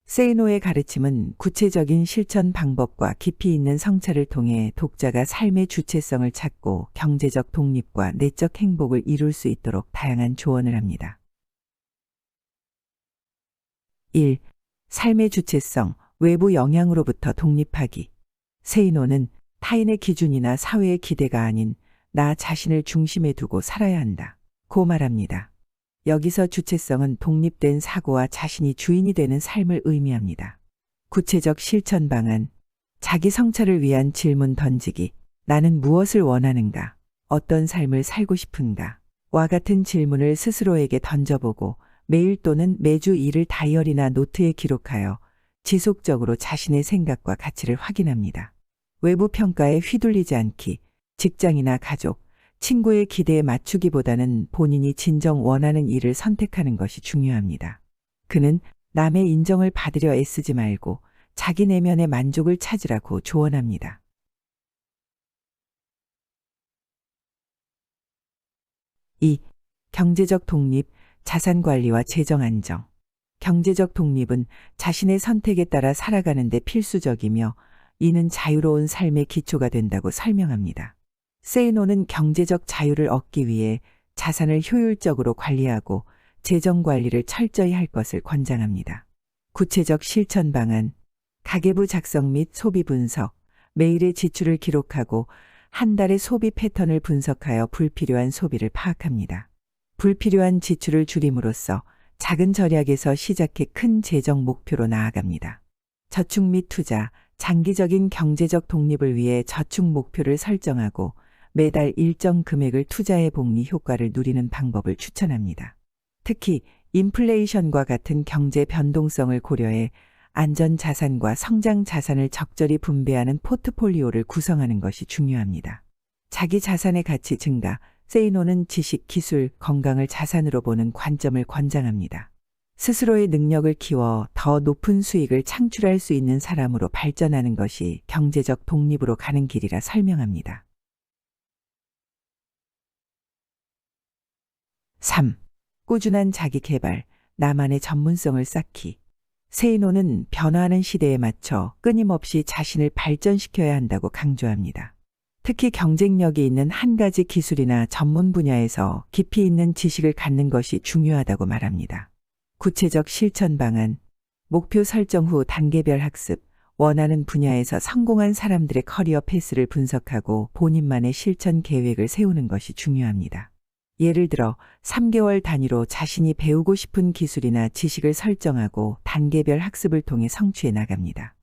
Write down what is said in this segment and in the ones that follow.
세이노의 가르침은 구체적인 실천 방법과 깊이 있는 성찰을 통해 독자가 삶의 주체성을 찾고 경제적 독립과 내적 행복을 이룰 수 있도록 다양한 조언을 합니다. 1. 삶의 주체성, 외부 영향으로부터 독립하기. 세이노는 타인의 기준이나 사회의 기대가 아닌 나 자신을 중심에 두고 살아야 한다 고 말합니다. 여기서 주체성은 독립된 사고와 자신이 주인이 되는 삶을 의미합니다. 구체적 실천 방안, 자기 성찰을 위한 질문 던지기, 나는 무엇을 원하는가, 어떤 삶을 살고 싶은가, 와 같은 질문을 스스로에게 던져보고 매일 또는 매주 이를 다이어리나 노트에 기록하여 지속적으로 자신의 생각과 가치를 확인합니다. 외부 평가에 휘둘리지 않기, 직장이나 가족, 친구의 기대에 맞추기보다는 본인이 진정 원하는 일을 선택하는 것이 중요합니다. 그는 남의 인정을 받으려 애쓰지 말고 자기 내면의 만족을 찾으라고 조언합니다. 2. 경제적 독립, 자산 관리와 재정 안정. 경제적 독립은 자신의 선택에 따라 살아가는 데 필수적이며 이는 자유로운 삶의 기초가 된다고 설명합니다. 세이노는 경제적 자유를 얻기 위해 자산을 효율적으로 관리하고 재정 관리를 철저히 할 것을 권장합니다. 구체적 실천 방안, 가계부 작성 및 소비 분석, 매일의 지출을 기록하고 한 달의 소비 패턴을 분석하여 불필요한 소비를 파악합니다. 불필요한 지출을 줄임으로써 작은 절약에서 시작해 큰 재정 목표로 나아갑니다. 저축 및 투자, 장기적인 경제적 독립을 위해 저축 목표를 설정하고 매달 일정 금액을 투자해 복리 효과를 누리는 방법을 추천합니다. 특히 인플레이션과 같은 경제 변동성을 고려해 안전 자산과 성장 자산을 적절히 분배하는 포트폴리오를 구성하는 것이 중요합니다. 자기 자산의 가치 증가, 세이노는 지식, 기술, 건강을 자산으로 보는 관점을 권장합니다. 스스로의 능력을 키워 더 높은 수익을 창출할 수 있는 사람으로 발전하는 것이 경제적 독립으로 가는 길이라 설명합니다. 3. 꾸준한 자기 개발, 나만의 전문성을 쌓기. 세이노는 변화하는 시대에 맞춰 끊임없이 자신을 발전시켜야 한다고 강조합니다. 특히 경쟁력이 있는 한 가지 기술이나 전문 분야에서 깊이 있는 지식을 갖는 것이 중요하다고 말합니다. 구체적 실천 방안, 목표 설정 후 단계별 학습, 원하는 분야에서 성공한 사람들의 커리어 패스를 분석하고 본인만의 실천 계획을 세우는 것이 중요합니다. 예를 들어 3개월 단위로 자신이 배우고 싶은 기술이나 지식을 설정하고 단계별 학습을 통해 성취해 나갑니다.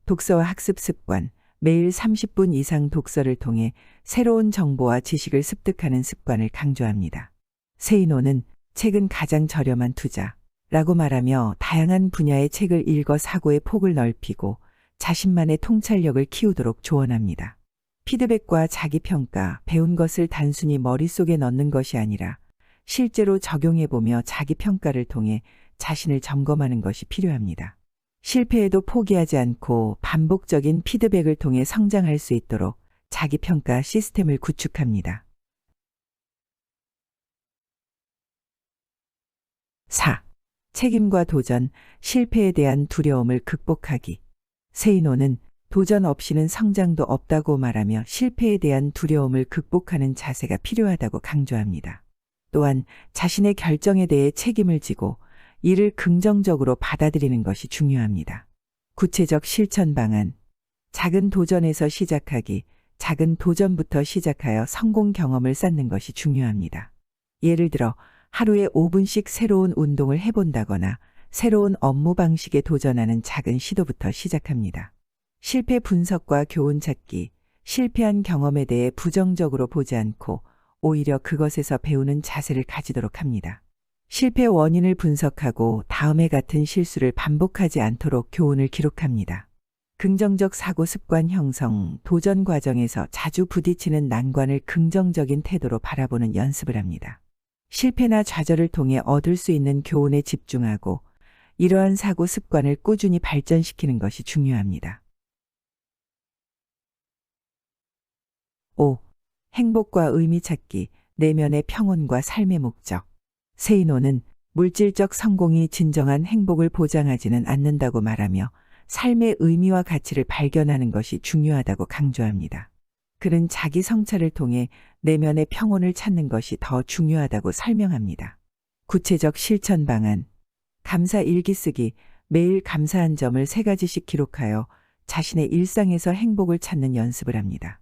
독서와 학습 습관, 매일 30분 이상 독서를 통해 새로운 정보와 지식을 습득하는 습관을 강조합니다. 세이노는 책은 가장 저렴한 투자라고 말하며 다양한 분야의 책을 읽어 사고의 폭을 넓히고 자신만의 통찰력을 키우도록 조언합니다. 피드백과 자기평가, 배운 것을 단순히 머릿속에 넣는 것이 아니라 실제로 적용해보며 자기평가를 통해 자신을 점검하는 것이 필요합니다. 실패에도 포기하지 않고 반복적인 피드백을 통해 성장할 수 있도록 자기평가 시스템을 구축합니다. 4. 책임과 도전, 실패에 대한 두려움을 극복하기. 세이노는 도전 없이는 성장도 없다고 말하며 실패에 대한 두려움을 극복하는 자세가 필요하다고 강조합니다. 또한 자신의 결정에 대해 책임을 지고 이를 긍정적으로 받아들이는 것이 중요합니다. 구체적 실천 방안, 작은 도전에서 시작하기, 작은 도전부터 시작하여 성공 경험을 쌓는 것이 중요합니다. 예를 들어 하루에 5분씩 새로운 운동을 해본다거나 새로운 업무 방식에 도전하는 작은 시도부터 시작합니다. 실패 분석과 교훈 찾기, 실패한 경험에 대해 부정적으로 보지 않고 오히려 그것에서 배우는 자세를 가지도록 합니다. 실패 원인을 분석하고 다음에 같은 실수를 반복하지 않도록 교훈을 기록합니다. 긍정적 사고 습관 형성, 도전 과정에서 자주 부딪히는 난관을 긍정적인 태도로 바라보는 연습을 합니다. 실패나 좌절을 통해 얻을 수 있는 교훈에 집중하고 이러한 사고 습관을 꾸준히 발전시키는 것이 중요합니다. 5. 행복과 의미 찾기, 내면의 평온과 삶의 목적. 세이노는 물질적 성공이 진정한 행복을 보장하지는 않는다고 말하며 삶의 의미와 가치를 발견하는 것이 중요하다고 강조합니다. 그는 자기 성찰을 통해 내면의 평온을 찾는 것이 더 중요하다고 설명합니다. 구체적 실천 방안. 감사 일기 쓰기. 매일 감사한 점을 3가지씩 기록하여 자신의 일상에서 행복을 찾는 연습을 합니다.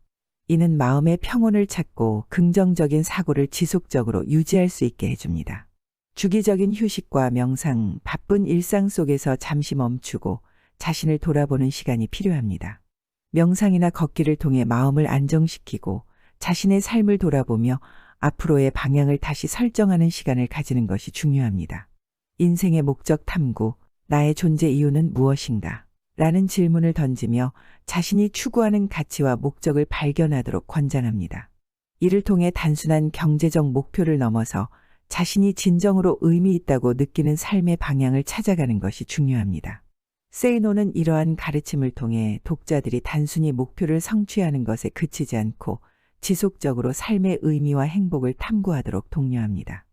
이는 마음의 평온을 찾고 긍정적인 사고를 지속적으로 유지할 수 있게 해줍니다. 주기적인 휴식과 명상, 바쁜 일상 속에서 잠시 멈추고 자신을 돌아보는 시간이 필요합니다. 명상이나 걷기를 통해 마음을 안정시키고 자신의 삶을 돌아보며 앞으로의 방향을 다시 설정하는 시간을 가지는 것이 중요합니다. 인생의 목적 탐구, 나의 존재 이유는 무엇인가? 라는 질문을 던지며 자신이 추구하는 가치와 목적을 발견하도록 권장합니다. 이를 통해 단순한 경제적 목표를 넘어서 자신이 진정으로 의미 있다고 느끼는 삶의 방향을 찾아가는 것이 중요합니다. 세이노는 이러한 가르침을 통해 독자들이 단순히 목표를 성취하는 것에 그치지 않고 지속적으로 삶의 의미와 행복을 탐구하도록 독려합니다.